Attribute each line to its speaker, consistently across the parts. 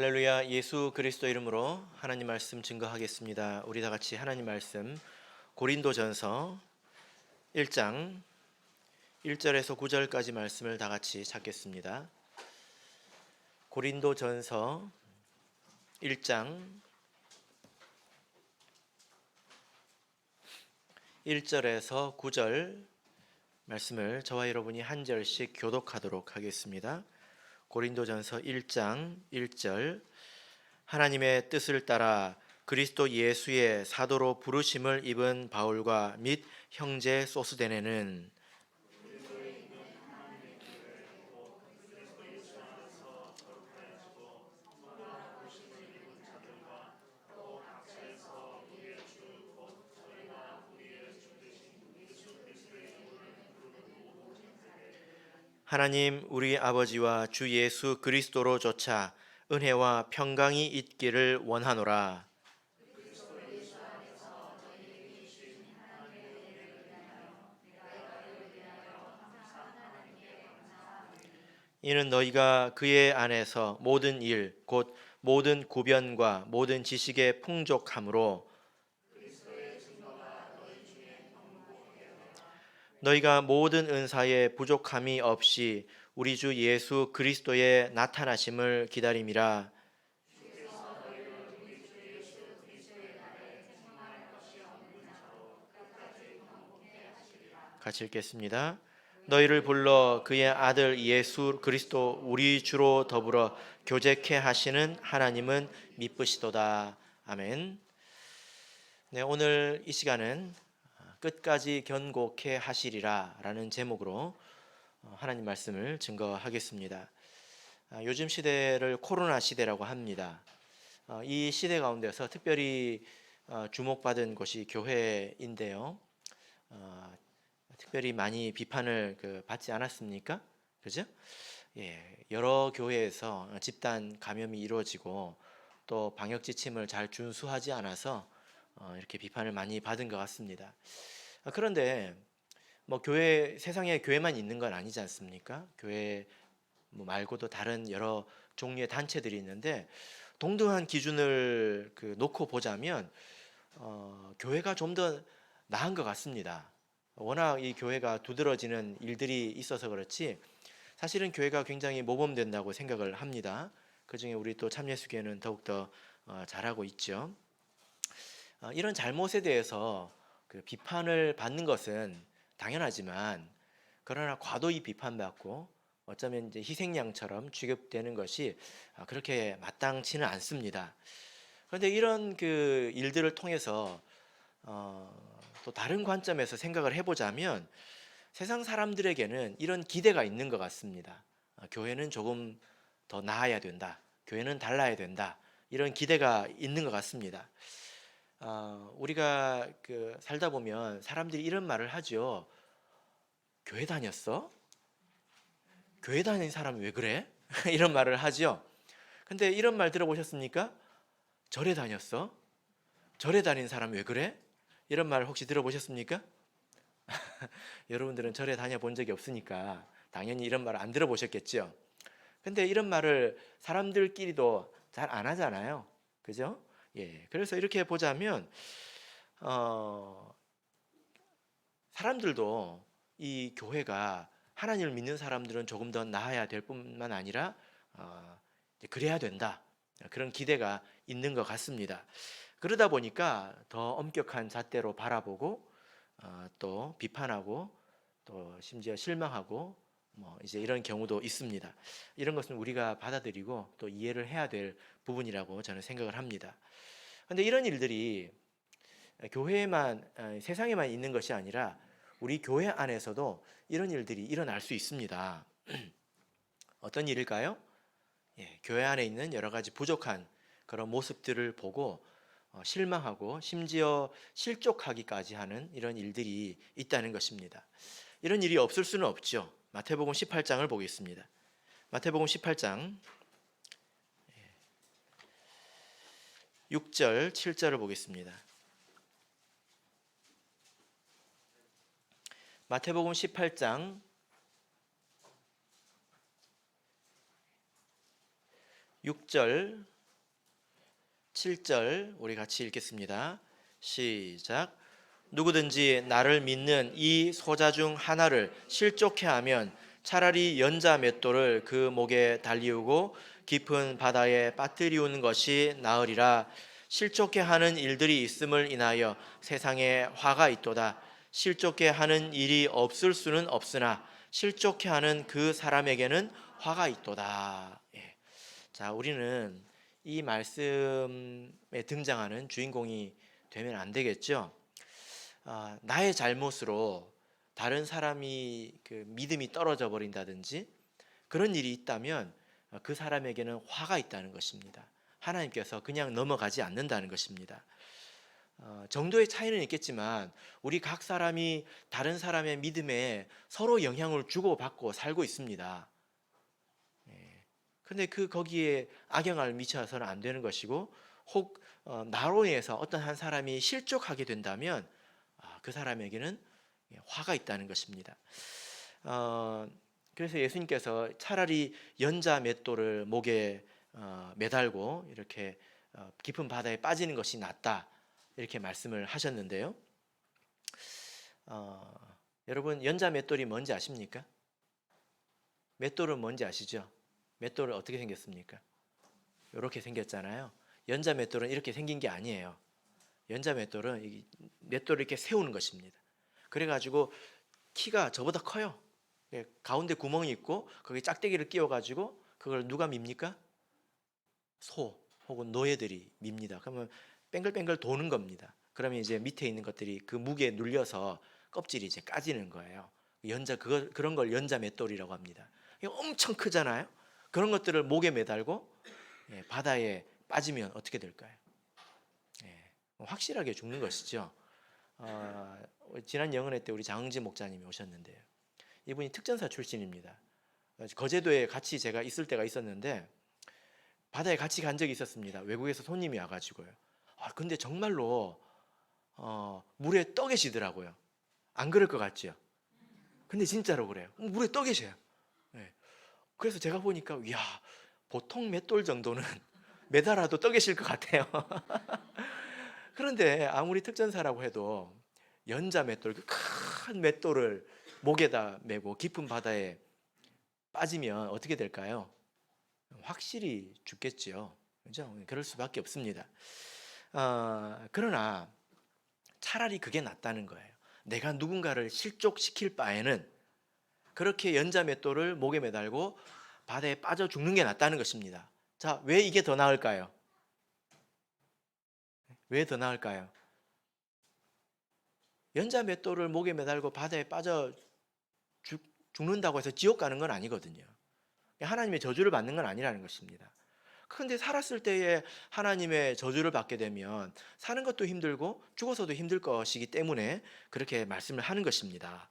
Speaker 1: 할렐루야. 예수 그리스도 이름으로 하나님 말씀 증거하겠습니다. 우리 다 같이 하나님 말씀 고린도전서 1장 1절에서 9절까지 말씀을 다 같이 찾겠습니다. 고린도전서 1장 1절에서 9절 말씀을 저와 여러분이 한 절씩 교독하도록 하겠습니다. 고린도전서 1장 1절 하나님의 뜻을 따라 그리스도 예수의 사도로 부르심을 입은 바울과 및 형제 소스데네는 하나님 우리 아버지와 주 예수 그리스도로조차 은혜와 평강이 있기를 원하노라. 이는 너희가 그의 안에서 모든 일 곧 모든 구변과 모든 지식의 풍족함으로 너희가 모든 은사에 부족함이 없이 우리 주 예수 그리스도의 나타나심을 기다림이라. 같이 읽겠습니다. 너희를 불러 그의 아들 예수 그리스도 우리 주로 더불어 교제케 하시는 하나님은 미쁘시도다. 아멘. 네, 오늘 이 시간은 끝까지 견고케 하시리라 라는 제목으로 하나님 말씀을 증거하겠습니다. 요즘 시대를 코로나 시대라고 합니다. 이 시대 가운데서 특별히 주목받은 곳이 교회인데요. 특별히 많이 비판을 받지 않았습니까? 그죠? 예, 여러 교회에서 집단 감염이 이루어지고 또 방역 지침을 잘 준수하지 않아서 이렇게 비판을 많이 받은 것 같습니다. 그런데 뭐 교회 세상에 교회만 있는 건 아니지 않습니까? 교회 뭐 말고도 다른 여러 종류의 단체들이 있는데 동등한 기준을 놓고 보자면 교회가 좀 더 나은 것 같습니다. 워낙 이 교회가 두드러지는 일들이 있어서 그렇지 사실은 교회가 굉장히 모범된다고 생각을 합니다. 그중에 우리 또 참예수교회는 더욱더 잘하고 있죠. 이런 잘못에 대해서 비판을 받는 것은 당연하지만 그러나 과도히 비판받고 어쩌면 이제 희생양처럼 취급되는 것이 그렇게 마땅치는 않습니다. 그런데 이런 일들을 통해서 또 다른 관점에서 생각을 해보자면 세상 사람들에게는 이런 기대가 있는 것 같습니다. 교회는 조금 더 나아야 된다. 교회는 달라야 된다. 이런 기대가 있는 것 같습니다. 우리가 살다 보면 사람들이 이런 말을 하죠. 교회 다녔어? 교회 다니는 사람이 왜 그래? 이런 말을 하죠. 근데 이런 말 들어보셨습니까? 절에 다녔어? 절에 다니는 사람이 왜 그래? 이런 말 혹시 들어보셨습니까? 여러분들은 절에 다녀본 적이 없으니까 당연히 이런 말을 안 들어보셨겠죠. 근데 이런 말을 사람들끼리도 잘 안 하잖아요. 그죠? 예. 그래서 이렇게 보자면 사람들도 이 교회가 하나님을 믿는 사람들은 조금 더 나아야 될 뿐만 아니라 그래야 된다. 그런 기대가 있는 것 같습니다. 그러다 보니까 더 엄격한 잣대로 바라보고 또 비판하고 또 심지어 실망하고 뭐 이제 이런 경우도 있습니다. 이런 것은 우리가 받아들이고 또 이해를 해야 될 부분이라고 저는 생각을 합니다. 그런데 이런 일들이 교회에만 세상에만 있는 것이 아니라 우리 교회 안에서도 이런 일들이 일어날 수 있습니다. 어떤 일일까요? 예, 교회 안에 있는 여러 가지 부족한 그런 모습들을 보고 실망하고 심지어 실족하기까지 하는 이런 일들이 있다는 것입니다. 이런 일이 없을 수는 없죠. 마태복음 18장을 보겠습니다. 마태복음 18장 6절, 7절을 보겠습니다. 마태복음 18장 6절 7절 우리 같이 읽겠습니다. 시작. 누구든지 나를 믿는 이 소자 중 하나를 실족해 하면 차라리 연자 맷돌을 그 목에 달리우고 깊은 바다에 빠뜨리우는 것이 나으리라. 실족해 하는 일들이 있음을 인하여 세상에 화가 있도다. 실족해 하는 일이 없을 수는 없으나 실족해 하는 그 사람에게는 화가 있도다. 예. 자, 우리는 이 말씀에 등장하는 주인공이 되면 안 되겠죠. 나의 잘못으로 다른 사람이 그 믿음이 떨어져 버린다든지 그런 일이 있다면 그 사람에게는 화가 있다는 것입니다. 하나님께서 그냥 넘어가지 않는다는 것입니다. 정도의 차이는 있겠지만 우리 각 사람이 다른 사람의 믿음에 서로 영향을 주고받고 살고 있습니다. 그런데 거기에 악영향을 미쳐서는 안 되는 것이고, 혹 나로 인해서 어떤 한 사람이 실족하게 된다면 그 사람에게는 화가 있다는 것입니다. 그래서 예수님께서 차라리 연자 맷돌을 목에 매달고 이렇게 깊은 바다에 빠지는 것이 낫다, 이렇게 말씀을 하셨는데요. 여러분, 연자 맷돌이 뭔지 아십니까? 맷돌은 뭔지 아시죠? 맷돌은 어떻게 생겼습니까? 이렇게 생겼잖아요. 연자 맷돌은 이렇게 생긴 게 아니에요. 연자 맷돌은 맷돌을 이렇게 세우는 것입니다. 그래가지고 키가 저보다 커요. 가운데 구멍이 있고 거기 짝대기를 끼워가지고 그걸 누가 밉니까? 소 혹은 노예들이 밉니다. 그러면 뱅글뱅글 도는 겁니다. 그러면 이제 밑에 있는 것들이 그 무게에 눌려서 껍질이 이제 까지는 거예요. 그런 걸 연자 맷돌이라고 합니다. 엄청 크잖아요. 그런 것들을 목에 매달고 바다에 빠지면 어떻게 될까요? 확실하게 죽는 것이죠. 지난 영은회 때 우리 장흥진 목사님이 오셨는데요. 이분이 특전사 출신입니다. 거제도에 같이 제가 있을 때가 있었는데 바다에 같이 간 적이 있었습니다. 외국에서 손님이 와가지고요. 근데 정말로 물에 떠 계시더라고요. 안 그럴 것 같죠? 근데 진짜로 그래요. 물에 떠 계셔요. 그래서 제가 보니까 이야, 보통 맷돌 정도는 매달아도 떠 계실 것 같아요. 그런데 아무리 특전사라고 해도 연자 맷돌, 그 큰 맷돌을 목에다 메고 깊은 바다에 빠지면 어떻게 될까요? 확실히 죽겠지요. 그죠? 그럴 수밖에 없습니다. 그러나 차라리 그게 낫다는 거예요. 내가 누군가를 실족시킬 바에는 그렇게 연자 맷돌을 목에 매달고 바다에 빠져 죽는 게 낫다는 것입니다. 자, 왜 이게 더 나을까요? 왜 더 나을까요? 연자 맷돌을 목에 매달고 바다에 빠져 죽는다고 해서 지옥 가는 건 아니거든요. 하나님의 저주를 받는 건 아니라는 것입니다. 그런데 살았을 때에 하나님의 저주를 받게 되면 사는 것도 힘들고 죽어서도 힘들 것이기 때문에 그렇게 말씀을 하는 것입니다.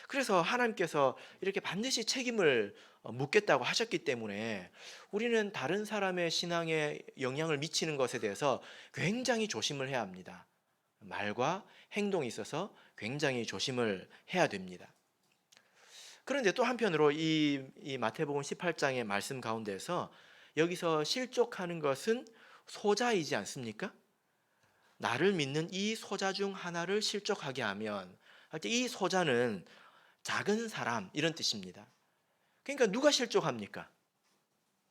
Speaker 1: 그래서 하나님께서 이렇게 반드시 책임을 묻겠다고 하셨기 때문에 우리는 다른 사람의 신앙에 영향을 미치는 것에 대해서 굉장히 조심을 해야 합니다. 말과 행동에 있어서 굉장히 조심을 해야 됩니다. 그런데 또 한편으로 이 마태복음 18장의 말씀 가운데서 여기서 실족하는 것은 소자이지 않습니까? 나를 믿는 이 소자 중 하나를 실족하게 하면, 이 소자는 작은 사람 이런 뜻입니다. 그러니까 누가 실족합니까?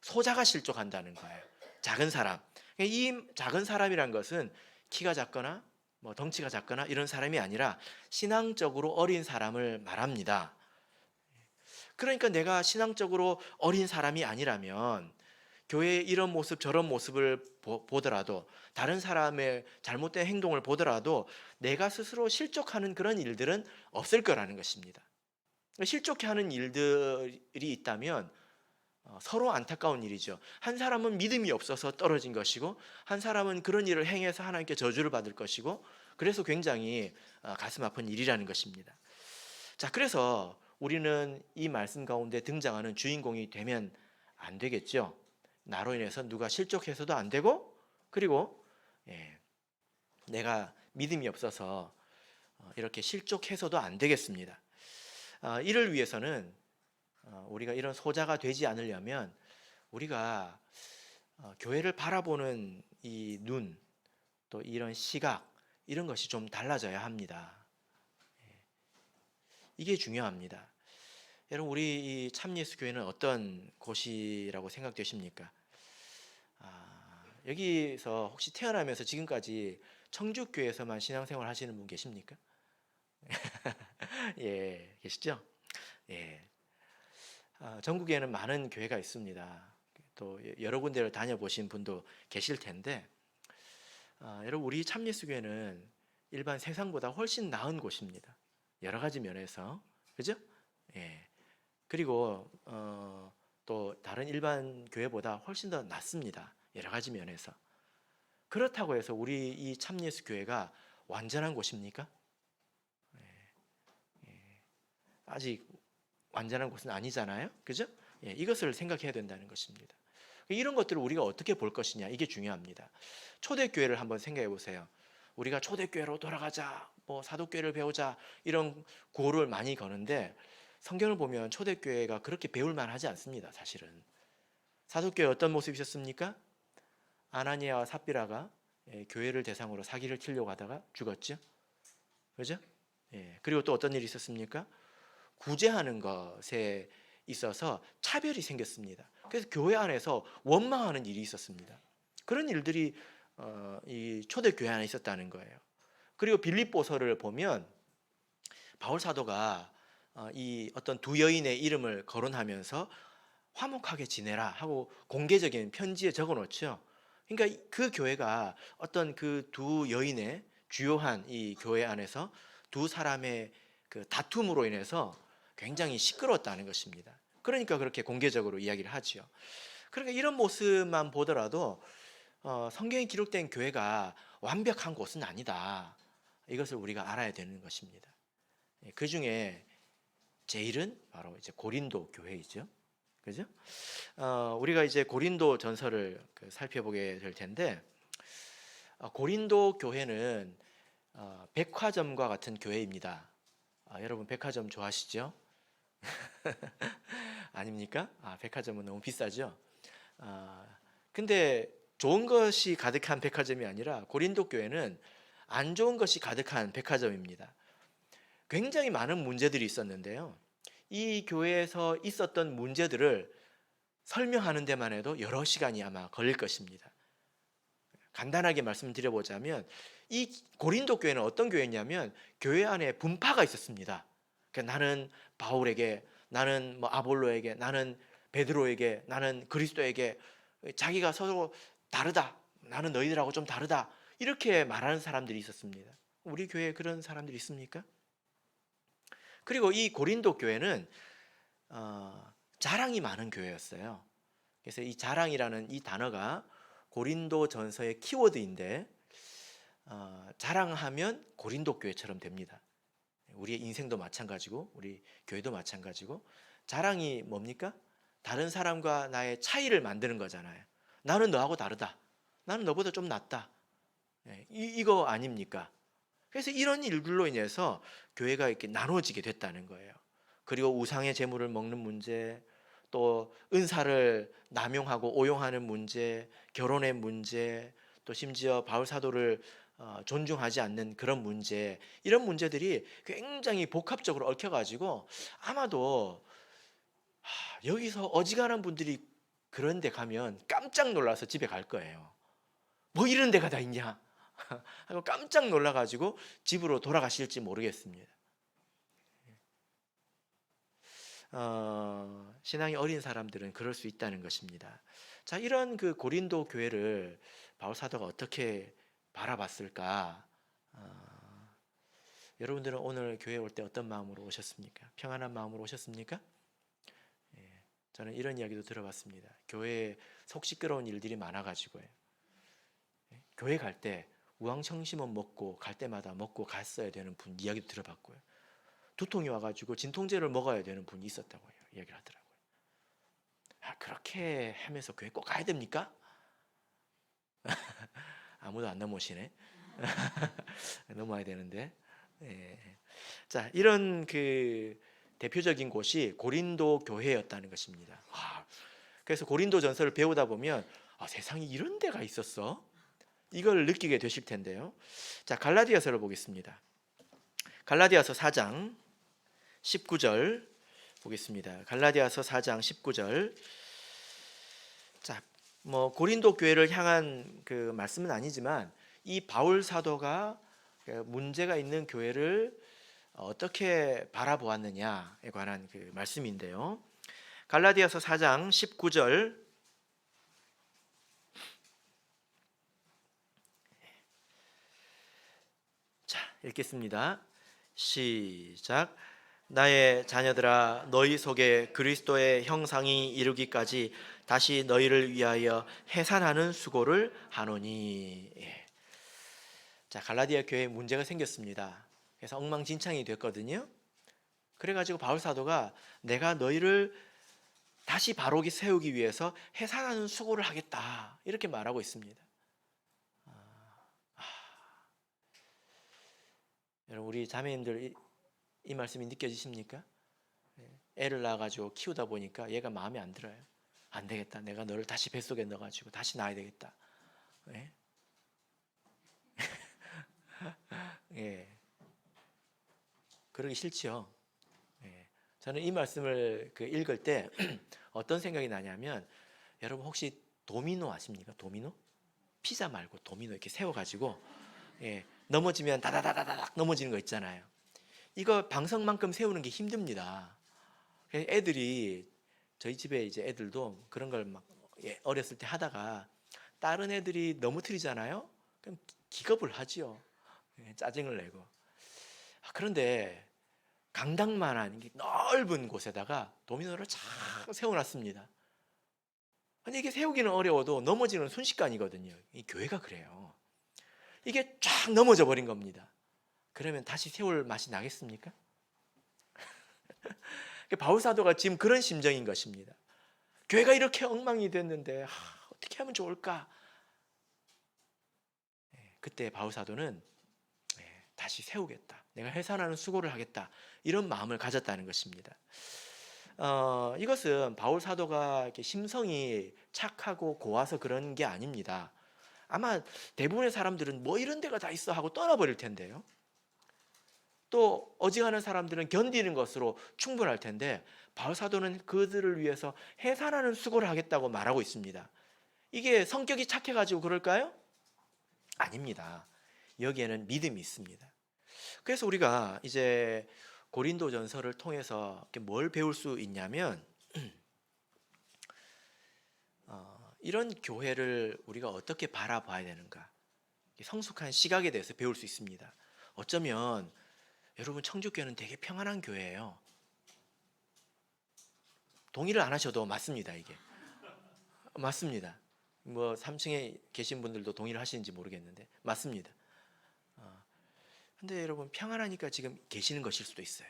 Speaker 1: 소자가 실족한다는 거예요. 작은 사람. 이 작은 사람이란 것은 키가 작거나 뭐 덩치가 작거나 이런 사람이 아니라 신앙적으로 어린 사람을 말합니다. 그러니까 내가 신앙적으로 어린 사람이 아니라면 교회의 이런 모습 저런 모습을 보더라도, 다른 사람의 잘못된 행동을 보더라도 내가 스스로 실족하는 그런 일들은 없을 거라는 것입니다. 실족해 하는 일들이 있다면 서로 안타까운 일이죠. 한 사람은 믿음이 없어서 떨어진 것이고 한 사람은 그런 일을 행해서 하나님께 저주를 받을 것이고, 그래서 굉장히 가슴 아픈 일이라는 것입니다. 자, 그래서 우리는 이 말씀 가운데 등장하는 주인공이 되면 안 되겠죠. 나로 인해서 누가 실족해서도 안 되고, 그리고 내가 믿음이 없어서 이렇게 실족해서도 안 되겠습니다. 이를 위해서는 우리가 이런 소자가 되지 않으려면 우리가 교회를 바라보는 이 눈, 또 이런 시각, 이런 것이 좀 달라져야 합니다. 이게 중요합니다. 여러분, 우리 이 참예수 교회는 어떤 곳이라고 생각되십니까? 여기서 혹시 태어나면서 지금까지 청주교회에서만 신앙생활 하시는 분 계십니까? 예, 계시죠? 예. 전국에는 많은 교회가 있습니다. 또 여러 군데를 다녀보신 분도 계실 텐데, 여러분, 우리 참예수교회는 일반 세상보다 훨씬 나은 곳입니다. 여러 가지 면에서, 그죠? 예. 그리고 또 다른 일반 교회보다 훨씬 더 낫습니다. 여러 가지 면에서. 그렇다고 해서 우리 이 참예수 교회가 완전한 곳입니까? 아직 완전한 곳은 아니잖아요. 그죠? 예, 이것을 생각해야 된다는 것입니다. 이런 것들을 우리가 어떻게 볼 것이냐, 이게 중요합니다. 초대교회를 한번 생각해 보세요. 우리가 초대교회로 돌아가자, 뭐 사도교회를 배우자, 이런 구호를 많이 거는데 성경을 보면 초대교회가 그렇게 배울 만하지 않습니다. 사실은 사도교회 어떤 모습이셨습니까? 아나니아와 삽비라가 교회를 대상으로 사기를 치려고 하다가 죽었죠. 그죠? 예. 그리고 또 어떤 일이 있었습니까? 구제하는 것에 있어서 차별이 생겼습니다. 그래서 교회 안에서 원망하는 일이 있었습니다. 그런 일들이 이 초대교회 안에 있었다는 거예요. 그리고 빌립보서를 보면 바울 사도가 이 어떤 두 여인의 이름을 거론하면서 화목하게 지내라 하고 공개적인 편지에 적어 놓죠. 그러니까 그 교회가 어떤 그 두 여인의 주요한 이 교회 안에서 두 사람의 그 다툼으로 인해서 굉장히 시끄러웠다는 것입니다. 그러니까 그렇게 공개적으로 이야기를 하지요. 그러니까 이런 모습만 보더라도 성경에 기록된 교회가 완벽한 곳은 아니다. 이것을 우리가 알아야 되는 것입니다. 그 중에 제일은 바로 이제 고린도 교회이죠. 그죠? 우리가 이제 고린도 전서를 살펴보게 될 텐데, 고린도 교회는 백화점과 같은 교회입니다. 여러분 백화점 좋아하시죠? 아닙니까? 백화점은 너무 비싸죠. 근데 좋은 것이 가득한 백화점이 아니라 고린도 교회는 안 좋은 것이 가득한 백화점입니다. 굉장히 많은 문제들이 있었는데요. 이 교회에서 있었던 문제들을 설명하는 데만 해도 여러 시간이 아마 걸릴 것입니다. 간단하게 말씀드려보자면 이 고린도 교회는 어떤 교회냐면 교회 안에 분파가 있었습니다. 그러니까 나는 바울에게, 나는 뭐 아볼로에게, 나는 베드로에게, 나는 그리스도에게, 자기가 서로 다르다, 나는 너희들하고 좀 다르다, 이렇게 말하는 사람들이 있었습니다. 우리 교회에 그런 사람들이 있습니까? 그리고 이 고린도 교회는 자랑이 많은 교회였어요. 그래서 이 자랑이라는 이 단어가 고린도 전서의 키워드인데, 자랑하면 고린도 교회처럼 됩니다. 우리의 인생도 마찬가지고 우리 교회도 마찬가지고, 자랑이 뭡니까? 다른 사람과 나의 차이를 만드는 거잖아요. 나는 너하고 다르다, 나는 너보다 좀 낫다, 이거 아닙니까? 그래서 이런 일들로 인해서 교회가 이렇게 나눠지게 됐다는 거예요. 그리고 우상의 제물을 먹는 문제, 또 은사를 남용하고 오용하는 문제, 결혼의 문제, 또 심지어 바울 사도를 존중하지 않는 그런 문제, 이런 문제들이 굉장히 복합적으로 얽혀가지고 아마도 여기서 어지간한 분들이 그런 데 가면 깜짝 놀라서 집에 갈 거예요. 뭐 이런 데가 다 있냐 하고 깜짝 놀라가지고 집으로 돌아가실지 모르겠습니다. 신앙이 어린 사람들은 그럴 수 있다는 것입니다. 자, 이런 그 고린도 교회를 바울 사도가 어떻게 바라봤을까? 여러분들은 오늘 교회 올 때 어떤 마음으로 오셨습니까? 평안한 마음으로 오셨습니까? 저는 이런 이야기도 들어봤습니다. 교회에 속 시끄러운 일들이 많아가지고요. 교회 갈 때 우황청심원 먹고 갈 때마다 먹고 갔어야 되는 분 이야기도 들어봤고요. 두통이 와가지고 진통제를 먹어야 되는 분이 있었다고 이야기를 하더라고요. 그렇게 하면서 교회 꼭 가야 됩니까? 아무도 안 넘어오시네. 넘어야 되는데. 자, 이런 그 대표적인 곳이 고린도 교회였다는 것입니다. 그래서 고린도 전서를 배우다 보면 세상에 이런 데가 있었어? 이걸 느끼게 되실 텐데요. 자, 갈라디아서를 보겠습니다. 갈라디아서 4장 19절 보겠습니다. 갈라디아서 4장 19절. 자, 뭐 고린도 교회를 향한 그 말씀은 아니지만 이 바울 사도가 문제가 있는 교회를 어떻게 바라보았느냐에 관한 그 말씀인데요. 갈라디아서 4장 19절. 자, 읽겠습니다. 시작. 나의 자녀들아, 너희 속에 그리스도의 형상이 이르기까지 다시 너희를 위하여 해산하는 수고를 하노니. 예. 자, 갈라디아 교회에 문제가 생겼습니다. 그래서 엉망진창이 됐거든요. 그래가지고 바울 사도가 내가 너희를 다시 바로게 세우기 위해서 해산하는 수고를 하겠다, 이렇게 말하고 있습니다. 여러분, 우리 자매님들 이 말씀이 느껴지십니까? 애를 낳아가지고 키우다 보니까 얘가 마음에 안 들어요. 안 되겠다, 내가 너를 다시 뱃속에 넣어가지고 다시 낳아야 되겠다. 예? 예. 그러기 싫지요. 예. 저는 이 말씀을 읽을 때 어떤 생각이 나냐면, 여러분 혹시 도미노 아십니까? 도미노? 피자 말고 도미노 이렇게 세워가지고 넘어지면 다다다다닥 넘어지는 거 있잖아요. 이거 방석만큼 세우는 게 힘듭니다. 애들이, 저희 집에 이제 애들도 그런 걸 막 어렸을 때 하다가 다른 애들이 넘어뜨리잖아요. 그럼 기겁을 하지요. 짜증을 내고. 그런데 강당만한 넓은 곳에다가 도미노를 쫙 세워놨습니다. 근데 이게 세우기는 어려워도 넘어지는 순식간이거든요. 이 교회가 그래요. 이게 쫙 넘어져 버린 겁니다. 그러면 다시 세울 맛이 나겠습니까? 바울 사도가 지금 그런 심정인 것입니다. 교회가 이렇게 엉망이 됐는데 어떻게 하면 좋을까? 그때 바울 사도는 다시 세우겠다, 내가 해산하는 수고를 하겠다, 이런 마음을 가졌다는 것입니다. 이것은 바울 사도가 이렇게 심성이 착하고 고와서 그런 게 아닙니다. 아마 대부분의 사람들은 뭐 이런 데가 다 있어 하고 떠나버릴 텐데요. 또 어지간한 사람들은 견디는 것으로 충분할 텐데 바울 사도는 그들을 위해서 해산하는 수고를 하겠다고 말하고 있습니다. 이게 성격이 착해가지고 그럴까요? 아닙니다. 여기에는 믿음이 있습니다. 그래서 우리가 이제 고린도전서를 통해서 뭘 배울 수 있냐면, 이런 교회를 우리가 어떻게 바라봐야 되는가, 성숙한 시각에 대해서 배울 수 있습니다. 어쩌면 여러분, 청주교회는 되게 평안한 교회예요. 동의를 안 하셔도 맞습니다. 이게 맞습니다. 뭐 3층에 계신 분들도 동의를 하시는지 모르겠는데 맞습니다. 근데 여러분, 평안하니까 지금 계시는 것일 수도 있어요.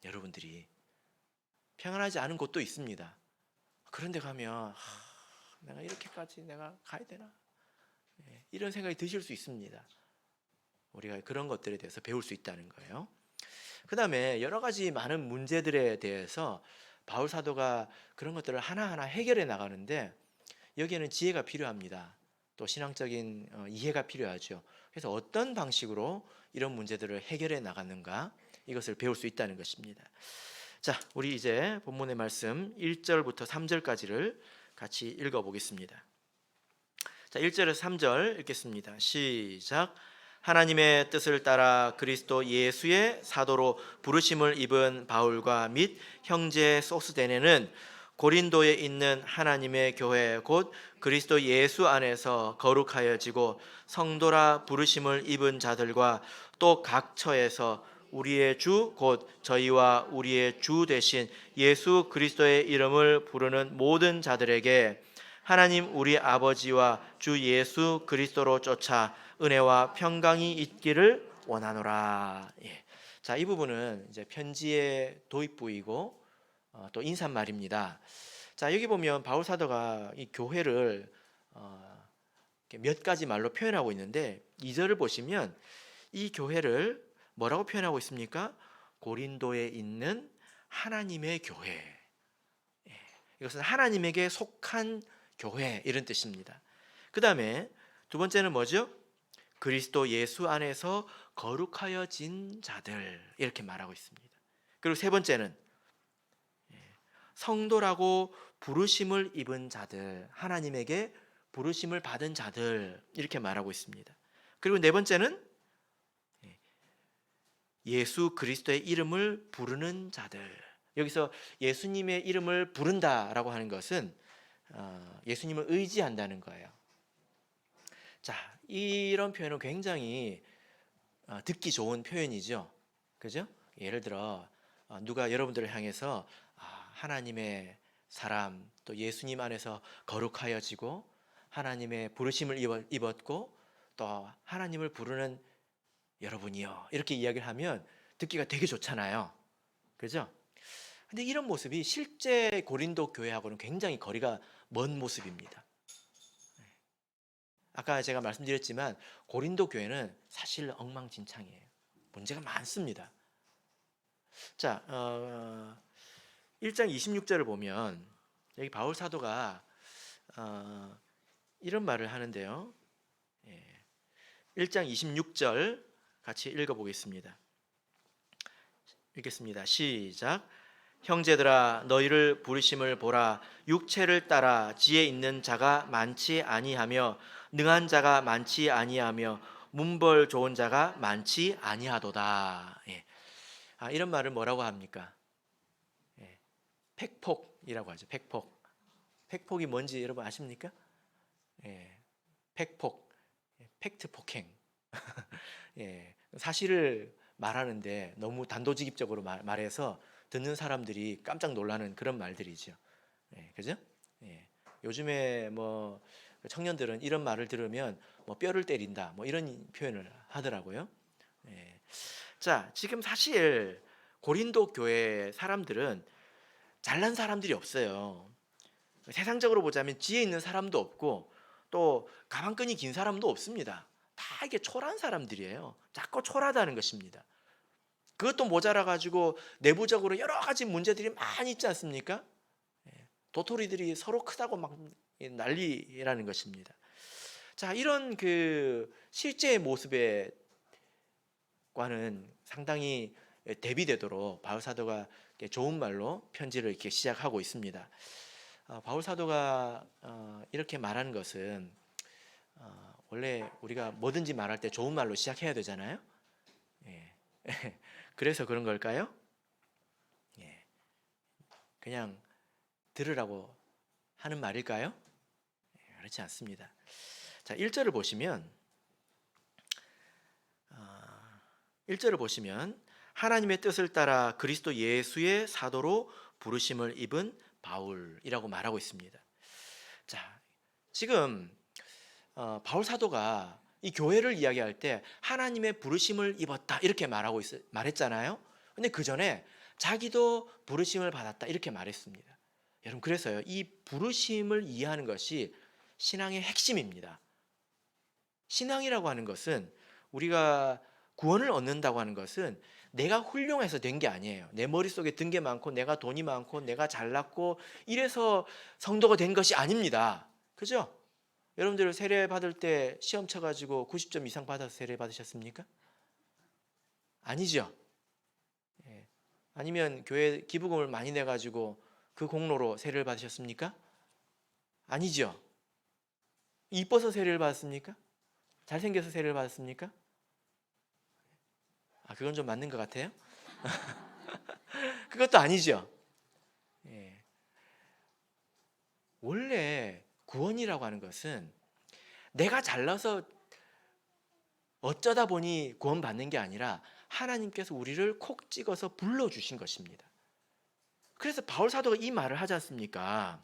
Speaker 1: 여러분들이 평안하지 않은 곳도 있습니다. 그런데 가면 내가 이렇게까지 내가 가야 되나? 이런 생각이 드실 수 있습니다. 우리가 그런 것들에 대해서 배울 수 있다는 거예요. 그 다음에 여러 가지 많은 문제들에 대해서 바울 사도가 그런 것들을 하나하나 해결해 나가는데, 여기에는 지혜가 필요합니다. 또 신앙적인 이해가 필요하죠. 그래서 어떤 방식으로 이런 문제들을 해결해 나갔는가, 이것을 배울 수 있다는 것입니다. 자, 우리 이제 본문의 말씀 1절부터 3절까지를 같이 읽어보겠습니다. 자, 1절에서 3절 읽겠습니다. 시작. 하나님의 뜻을 따라 그리스도 예수의 사도로 부르심을 입은 바울과 및 형제 소스데네는 고린도에 있는 하나님의 교회 곧 그리스도 예수 안에서 거룩하여지고 성도라 부르심을 입은 자들과 또 각 처에서 우리의 주 곧 저희와 우리의 주 되신 예수 그리스도의 이름을 부르는 모든 자들에게 하나님 우리 아버지와 주 예수 그리스도로 쫓아 은혜와 평강이 있기를 원하노라. 자, 이 부분은 이제 편지의 도입부이고 또 인사말입니다. 자, 여기 보면 바울 사도가 이 교회를 몇 가지 말로 표현하고 있는데, 2절을 보시면 이 교회를 뭐라고 표현하고 있습니까? 고린도에 있는 하나님의 교회. 이것은 하나님에게 속한 교회, 이런 뜻입니다. 그 다음에 두 번째는 뭐죠? 그리스도 예수 안에서 거룩하여진 자들, 이렇게 말하고 있습니다. 그리고 세 번째는 성도라고 부르심을 입은 자들, 하나님에게 부르심을 받은 자들, 이렇게 말하고 있습니다. 그리고 네 번째는 예수 그리스도의 이름을 부르는 자들. 여기서 예수님의 이름을 부른다라고 하는 것은 예수님을 의지한다는 거예요. 자, 이런 표현은 굉장히 듣기 좋은 표현이죠. 그죠? 예를 들어 누가 여러분들을 향해서 하나님의 사람, 또 예수님 안에서 거룩하여지고 하나님의 부르심을 입었고 또 하나님을 부르는 여러분이요, 이렇게 이야기를 하면 듣기가 되게 좋잖아요. 그죠? 근데 이런 모습이 실제 고린도 교회하고는 굉장히 거리가 먼 모습입니다. 아까 제가 말씀드렸지만 고린도 교회는 사실 엉망진창이에요. 문제가 많습니다. 자, 1장 26절을 보면 여기 바울 사도가 이런 말을 하는데요. 1장 26절 같이 읽어보겠습니다. 읽겠습니다. 시작. 형제들아, 너희를 부르심을 보라. 육체를 따라 지혜 있는 자가 많지 아니하며 능한 자가 많지 아니하며 문벌 좋은 자가 많지 아니하도다. 이런 말을 뭐라고 합니까? 팩폭이라고 하죠. 팩폭. 팩폭이 뭔지 여러분 아십니까? 팩폭, 팩트 폭행. 사실을 말하는데 너무 단도직입적으로 말해서 듣는 사람들이 깜짝 놀라는 그런 말들이죠. 그죠? 요즘에 뭐 청년들은 이런 말을 들으면 뭐 뼈를 때린다, 뭐 이런 표현을 하더라고요. 자, 지금 사실 고린도 교회 사람들은 잘난 사람들이 없어요. 세상적으로 보자면 지혜 있는 사람도 없고 또 가방끈이 긴 사람도 없습니다. 다 이게 초라한 사람들이에요. 작고 초라하다는 것입니다. 그것도 모자라 가지고 내부적으로 여러 가지 문제들이 많이 있지 않습니까? 도토리들이 서로 크다고 막 난리라는 것입니다. 자, 이런 그 실제의 모습에 과는 상당히 대비되도록 바울 사도가 좋은 말로 편지를 이렇게 시작하고 있습니다. 바울 사도가 이렇게 말하는 것은 원래 우리가 뭐든지 말할 때 좋은 말로 시작해야 되잖아요. 그래서 그런 걸까요? 그냥 들으라고 하는 말일까요? 그렇지 않습니다. 자, 1절을 보시면 1절을 보시면 하나님의 뜻을 따라 그리스도 예수의 사도로 부르심을 입은 바울이라고 말하고 있습니다. 자, 지금 바울 사도가 이 교회를 이야기할 때 하나님의 부르심을 입었다 이렇게 말했잖아요. 근데 그 전에 자기도 부르심을 받았다 이렇게 말했습니다. 여러분, 그래서요, 이 부르심을 이해하는 것이 신앙의 핵심입니다. 신앙이라고 하는 것은, 우리가 구원을 얻는다고 하는 것은 내가 훌륭해서 된 게 아니에요. 내 머릿속에 든 게 많고 내가 돈이 많고 내가 잘났고 이래서 성도가 된 것이 아닙니다. 그죠? 여러분들 세례 받을 때 시험 쳐가지고 90점 이상 받아서 세례 받으셨습니까? 아니죠. 아니면 교회 기부금을 많이 내가지고 그 공로로 세례를 받으셨습니까? 아니죠. 이뻐서 세례를 받았습니까? 잘생겨서 세례를 받았습니까? 그건 좀 맞는 것 같아요. 그것도 아니죠. 원래 구원이라고 하는 것은 내가 잘나서 어쩌다 보니 구원받는 게 아니라 하나님께서 우리를 콕 찍어서 불러주신 것입니다. 그래서 바울 사도가 이 말을 하지 않습니까?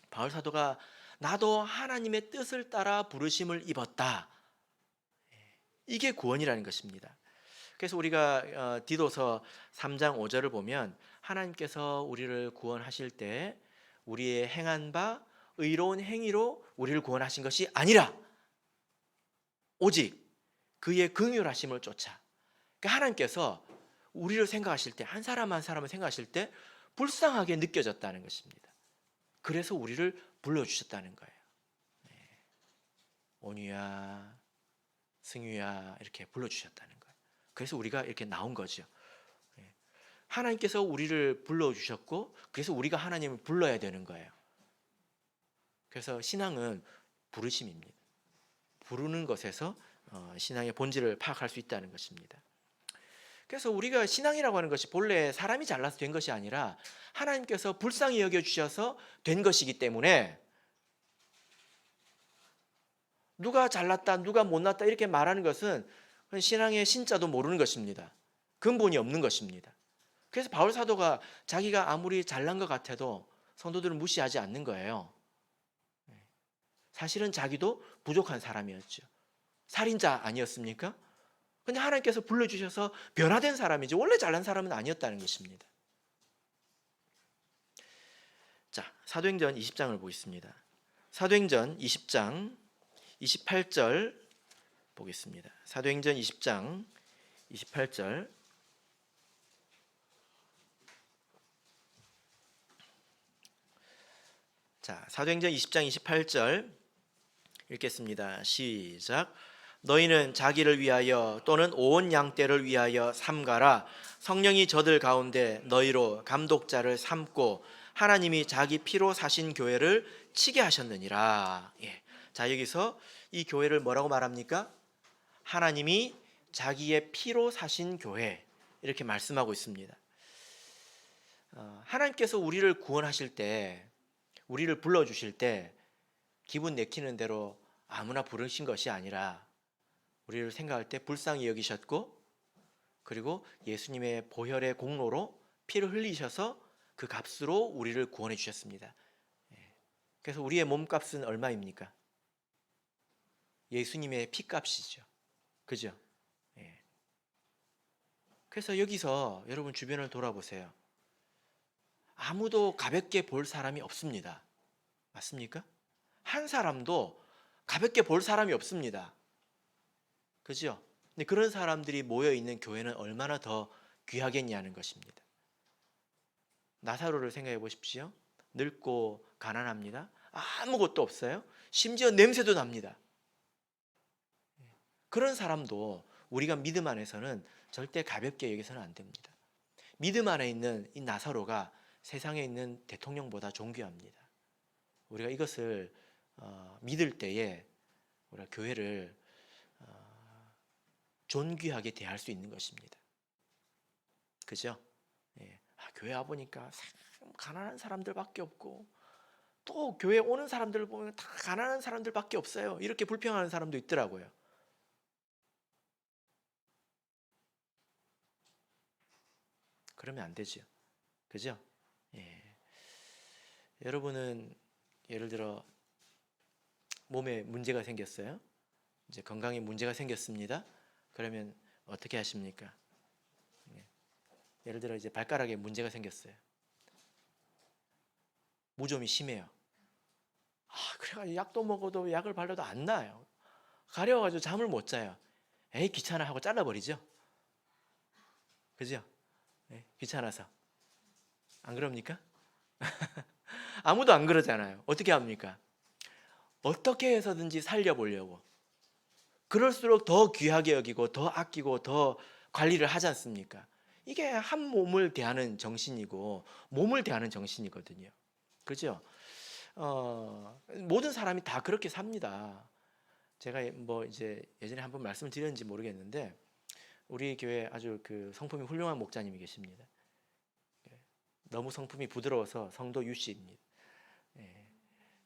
Speaker 1: 바울 사도가 나도 하나님의 뜻을 따라 부르심을 입었다. 이게 구원이라는 것입니다. 그래서 우리가 디도서 3장 5절을 보면 하나님께서 우리를 구원하실 때 우리의 행한 바 의로운 행위로 우리를 구원하신 것이 아니라 오직 그의 긍휼하심을 쫓아. 그러니까 하나님께서 우리를 생각하실 때, 한 사람 한 사람을 생각하실 때 불쌍하게 느껴졌다는 것입니다. 그래서 우리를 불러주셨다는 거예요. 온유야, 승유야 이렇게 불러주셨다는 거예요. 그래서 우리가 이렇게 나온 거죠. 하나님께서 우리를 불러주셨고 그래서 우리가 하나님을 불러야 되는 거예요. 그래서 신앙은 부르심입니다. 부르는 것에서 신앙의 본질을 파악할 수 있다는 것입니다. 그래서 우리가 신앙이라고 하는 것이 본래 사람이 잘나서 된 것이 아니라 하나님께서 불쌍히 여겨주셔서 된 것이기 때문에 누가 잘났다 누가 못났다 이렇게 말하는 것은 신앙의 신자도 모르는 것입니다. 근본이 없는 것입니다. 그래서 바울 사도가 자기가 아무리 잘난 것 같아도 성도들을 무시하지 않는 거예요. 사실은 자기도 부족한 사람이었죠. 살인자 아니었습니까? 근데 하나님께서 불러주셔서 변화된 사람이지 원래 잘난 사람은 아니었다는 것입니다. 자, 사도행전 20장을 보겠습니다. 사도행전 20장 28절 보겠습니다. 사도행전 20장 28절. 자, 사도행전 20장 28절 읽겠습니다. 시작. 너희는 자기를 위하여 또는 온 양떼를 위하여 삼가라. 성령이 저들 가운데 너희로 감독자를 삼고 하나님이 자기 피로 사신 교회를 치게 하셨느니라. 예. 자, 여기서 이 교회를 뭐라고 말합니까? 하나님이 자기의 피로 사신 교회 이렇게 말씀하고 있습니다. 하나님께서 우리를 구원하실 때 우리를 불러주실 때 기분 내키는 대로 아무나 부르신 것이 아니라 우리를 생각할 때 불쌍히 여기셨고 그리고 예수님의 보혈의 공로로 피를 흘리셔서 그 값으로 우리를 구원해 주셨습니다. 그래서 우리의 몸값은 얼마입니까? 예수님의 피값이죠. 그죠? 그래서 여기서 여러분 주변을 돌아보세요. 아무도 가볍게 볼 사람이 없습니다. 맞습니까? 한 사람도 가볍게 볼 사람이 없습니다. 그죠? 근데 그런 사람들이 모여 있는 교회는 얼마나 더 귀하겠냐는 것입니다. 나사로를 생각해 보십시오. 늙고 가난합니다. 아무것도 없어요. 심지어 냄새도 납니다. 그런 사람도 우리가 믿음 안에서는 절대 가볍게 여기서는 안 됩니다. 믿음 안에 있는 이 나사로가 세상에 있는 대통령보다 존귀합니다. 우리가 이것을 믿을 때에 우리가 교회를 존귀하게 대할 수 있는 것입니다. 그죠? 교회 와보니까 참 가난한 사람들밖에 없고 또 교회 오는 사람들을 보면 다 가난한 사람들밖에 없어요. 이렇게 불평하는 사람도 있더라고요. 그러면 안 되죠. 그죠? 여러분은 예를 들어 몸에 문제가 생겼어요. 이제 건강에 문제가 생겼습니다. 그러면 어떻게 하십니까? 예를 들어 이제 발가락에 문제가 생겼어요. 무좀이 심해요. 그래가지고 약도 먹어도 약을 발라도 안 나아요. 가려워가지고 잠을 못 자요. 에이 귀찮아 하고 잘라버리죠. 그죠? 귀찮아서. 안 그럽니까? 아무도 안 그러잖아요. 어떻게 합니까? 어떻게 해서든지 살려보려고. 그럴수록 더 귀하게 여기고 더 아끼고 더 관리를 하지 않습니까? 이게 한 몸을 대하는 정신이고 몸을 대하는 정신이거든요. 그죠? 모든 사람이 다 그렇게 삽니다. 제가 뭐 이제 예전에 한번 말씀을 드렸는지 모르겠는데 우리 교회 아주 그 성품이 훌륭한 목자님이 계십니다. 너무 성품이 부드러워서 성도 유씨입니다.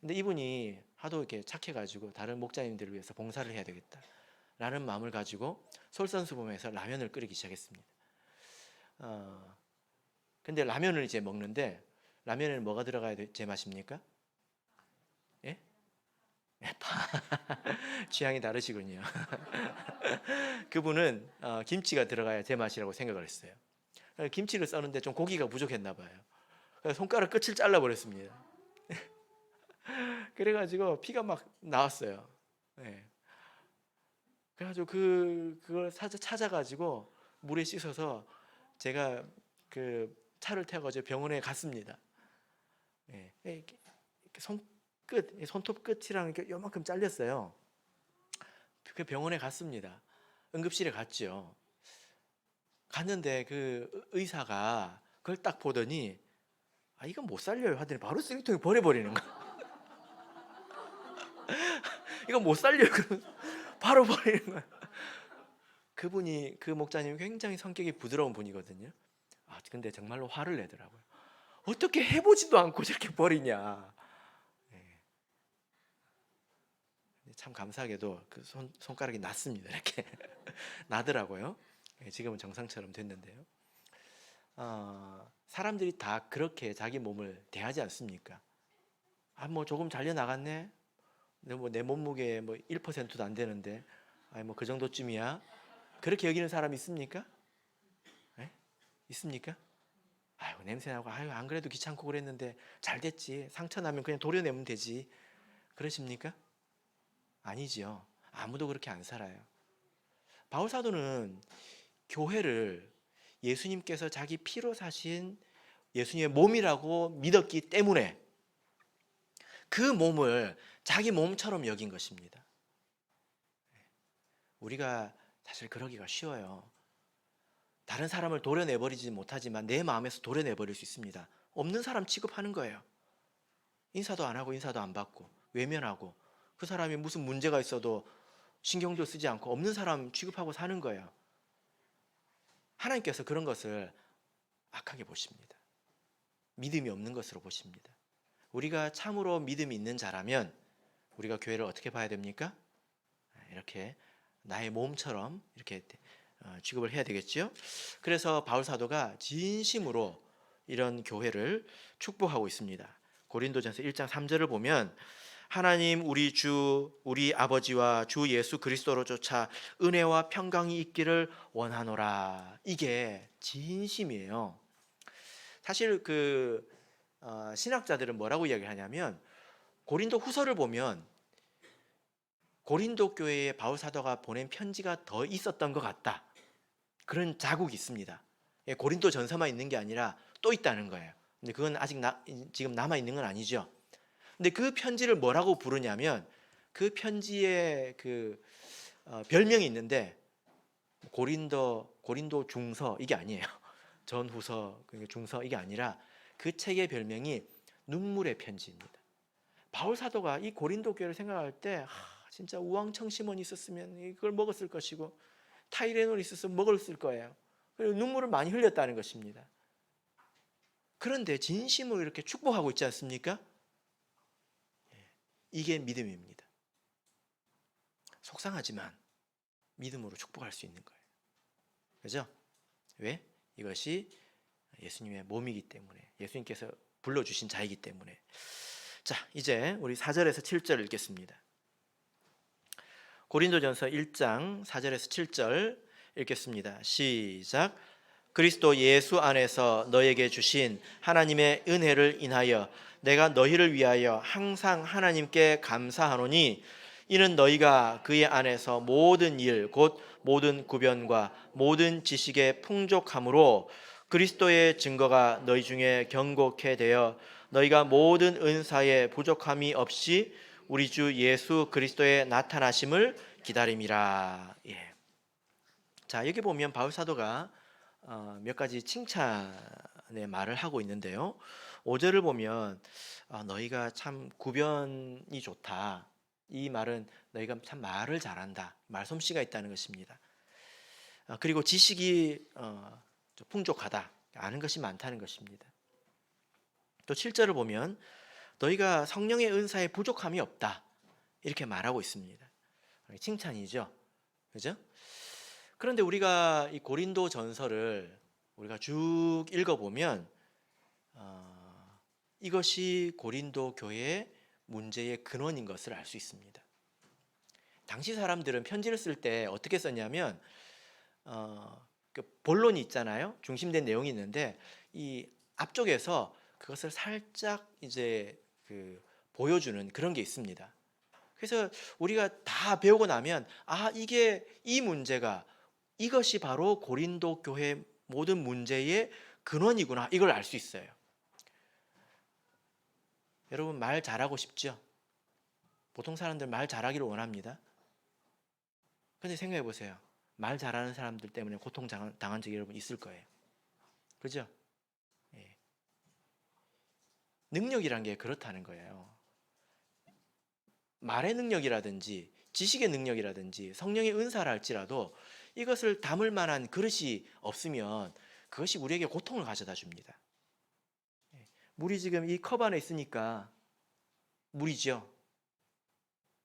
Speaker 1: 근데 이분이 하도 이렇게 착해가지고 다른 목자님들을 위해서 봉사를 해야 되겠다라는 마음을 가지고 솔선수범해서 라면을 끓이기 시작했습니다. 근데 라면을 이제 먹는데 라면에는 뭐가 들어가야 제맛입니까? 예? 파. 취향이 다르시군요. 그분은 김치가 들어가야 제맛이라고 생각을 했어요. 김치를 써는데 좀 고기가 부족했나 봐요. 손가락 끝을 잘라버렸습니다. 그래가지고 피가 막 나왔어요. 그래가지고 그걸 찾아가지고 물에 씻어서 제가 그 차를 태워가지고 병원에 갔습니다. 손톱 끝이랑 이렇게 요만큼 잘렸어요. 그 병원에 갔습니다. 응급실에 갔죠. 갔는데 그 의사가 그걸 딱 보더니 이건 못 살려요 하더니 바로 쓰레기통에 버려버리는 거야. 이거 못 살려요. 그러면 바로 버리는 거야. 그분이, 그 목사님이 굉장히 성격이 부드러운 분이거든요. 근데 정말로 화를 내더라고요. 어떻게 해보지도 않고 저렇게 버리냐. 네. 참 감사하게도 그 손가락이 났습니다. 이렇게 나더라고요. 지금은 정상처럼 됐는데요. 사람들이 다 그렇게 자기 몸을 대하지 않습니까? 뭐 조금 잘려 나갔네. 내 몸무게 뭐 1%도 안 되는데, 뭐 그 정도쯤이야. 그렇게 여기는 사람 있습니까? 네? 있습니까? 냄새나고, 안 그래도 귀찮고 그랬는데 잘 됐지. 상처 나면 그냥 도려내면 되지. 그러십니까? 아니지요. 아무도 그렇게 안 살아요. 바울 사도는 교회를 예수님께서 자기 피로 사신 예수님의 몸이라고 믿었기 때문에 그 몸을 자기 몸처럼 여긴 것입니다. 우리가 사실 그러기가 쉬워요. 다른 사람을 도려내버리지 못하지만 내 마음에서 도려내버릴 수 있습니다. 없는 사람 취급하는 거예요. 인사도 안 하고 인사도 안 받고 외면하고, 그 사람이 무슨 문제가 있어도 신경도 쓰지 않고 없는 사람 취급하고 사는 거예요. 하나님께서 그런 것을 악하게 보십니다. 믿음이 없는 것으로 보십니다. 우리가 참으로 믿음이 있는 자라면 우리가 교회를 어떻게 봐야 됩니까? 이렇게 나의 몸처럼 이렇게 취급을 해야 되겠죠. 그래서 바울 사도가 진심으로 이런 교회를 축복하고 있습니다. 고린도전서 1장 3절을 보면 하나님 우리 아버지와 주 예수 그리스도로 쫓아 은혜와 평강이 있기를 원하노라. 이게 진심이에요. 사실 신학자들은 뭐라고 이야기하냐면, 고린도 후서를 보면 고린도 교회에 바울 사도가 보낸 편지가 더 있었던 것 같다, 그런 자국이 있습니다. 고린도 전서만 있는 게 아니라 또 있다는 거예요. 근데 그건 아직 지금 남아 있는 건 아니죠. 근데 그 편지를 뭐라고 부르냐면, 그 편지에 별명이 있는데 고린도 중서 이게 아니에요. 전후서, 중서 이게 아니라 그 책의 별명이 눈물의 편지입니다. 바울 사도가 이 고린도 교회를 생각할 때 진짜 우왕청심원이 있었으면 이걸 먹었을 것이고, 타이레놀이 있었으면 먹었을 거예요. 그리고 눈물을 많이 흘렸다는 것입니다. 그런데 진심으로 이렇게 축복하고 있지 않습니까? 이게 믿음입니다. 속상하지만 믿음으로 축복할 수 있는 거예요. 그죠? 왜? 이것이 예수님의 몸이기 때문에, 예수님께서 불러주신 자이기 때문에. 자, 이제 우리 4절에서 7절 읽겠습니다. 고린도전서 1장 4절에서 7절 읽겠습니다. 시작. 그리스도 예수 안에서 너에게 주신 하나님의 은혜를 인하여 내가 너희를 위하여 항상 하나님께 감사하노니, 이는 너희가 그의 안에서 모든 일 곧 모든 구변과 모든 지식의 풍족함으로 그리스도의 증거가 너희 중에 경고케 되어 너희가 모든 은사에 부족함이 없이 우리 주 예수 그리스도의 나타나심을 기다림이라. 자, 여기 보면 바울 사도가 몇 가지 칭찬의 말을 하고 있는데요. 5절을 보면 너희가 참 구변이 좋다. 이 말은 너희가 참 말을 잘한다, 말솜씨가 있다는 것입니다. 그리고 지식이 풍족하다, 아는 것이 많다는 것입니다. 또 7절을 보면 너희가 성령의 은사에 부족함이 없다, 이렇게 말하고 있습니다. 칭찬이죠, 그죠? 그런데 우리가 이 고린도 전서를 우리가 쭉 읽어보면 이것이 고린도 교회의 문제의 근원인 것을 알 수 있습니다. 당시 사람들은 편지를 쓸 때 어떻게 썼냐면 본론이 있잖아요. 중심된 내용이 있는데 이 앞쪽에서 그것을 살짝 이제 보여주는 그런 게 있습니다. 그래서 우리가 다 배우고 나면 이게 이 문제가, 이것이 바로 고린도 교회 모든 문제의 근원이구나, 이걸 알 수 있어요. 여러분 말 잘하고 싶죠? 보통 사람들 말 잘하기를 원합니다. 근데 생각해 보세요. 말 잘하는 사람들 때문에 고통 당한 적이 여러분 있을 거예요. 그죠? 예. 능력이란 게 그렇다는 거예요. 말의 능력이라든지 지식의 능력이라든지 성령의 은사를 할지라도 이것을 담을 만한 그릇이 없으면 그것이 우리에게 고통을 가져다 줍니다. 예. 물이 지금 이 컵 안에 있으니까 물이죠.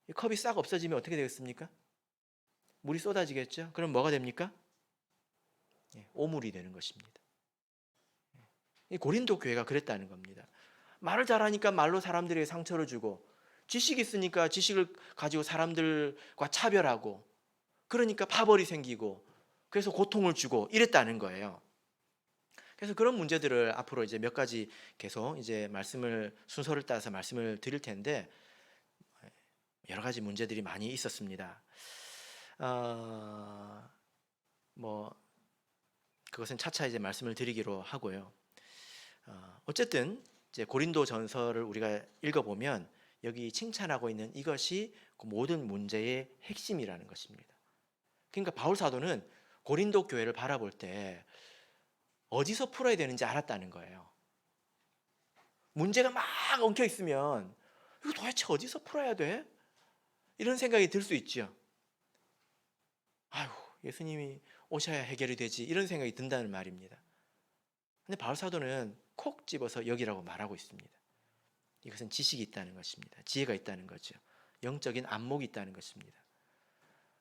Speaker 1: 이 컵이 싹 없어지면 어떻게 되겠습니까? 물이 쏟아지겠죠? 그럼 뭐가 됩니까? 예, 오물이 되는 것입니다. 이 고린도 교회가 그랬다는 겁니다. 말을 잘하니까 말로 사람들에게 상처를 주고, 지식이 있으니까 지식을 가지고 사람들과 차별하고, 그러니까 파벌이 생기고, 그래서 고통을 주고 이랬다는 거예요. 그래서 그런 문제들을 앞으로 이제 몇 가지 계속 이제 말씀을 순서를 따라서 말씀을 드릴 텐데, 여러 가지 문제들이 많이 있었습니다. 뭐 그것은 차차 이제 말씀을 드리기로 하고요. 어쨌든 이제 고린도 전서를 우리가 읽어보면 여기 칭찬하고 있는 이것이 그 모든 문제의 핵심이라는 것입니다. 그러니까 바울 사도는 고린도 교회를 바라볼 때 어디서 풀어야 되는지 알았다는 거예요. 문제가 막 엉켜 있으면 이거 도대체 어디서 풀어야 돼? 이런 생각이 들 수 있죠. 아유, 예수님이 오셔야 해결이 되지, 이런 생각이 든다는 말입니다. 근데 바울 사도는 콕 집어서 여기라고 말하고 있습니다. 이것은 지식이 있다는 것입니다. 지혜가 있다는 거죠. 영적인 안목이 있다는 것입니다.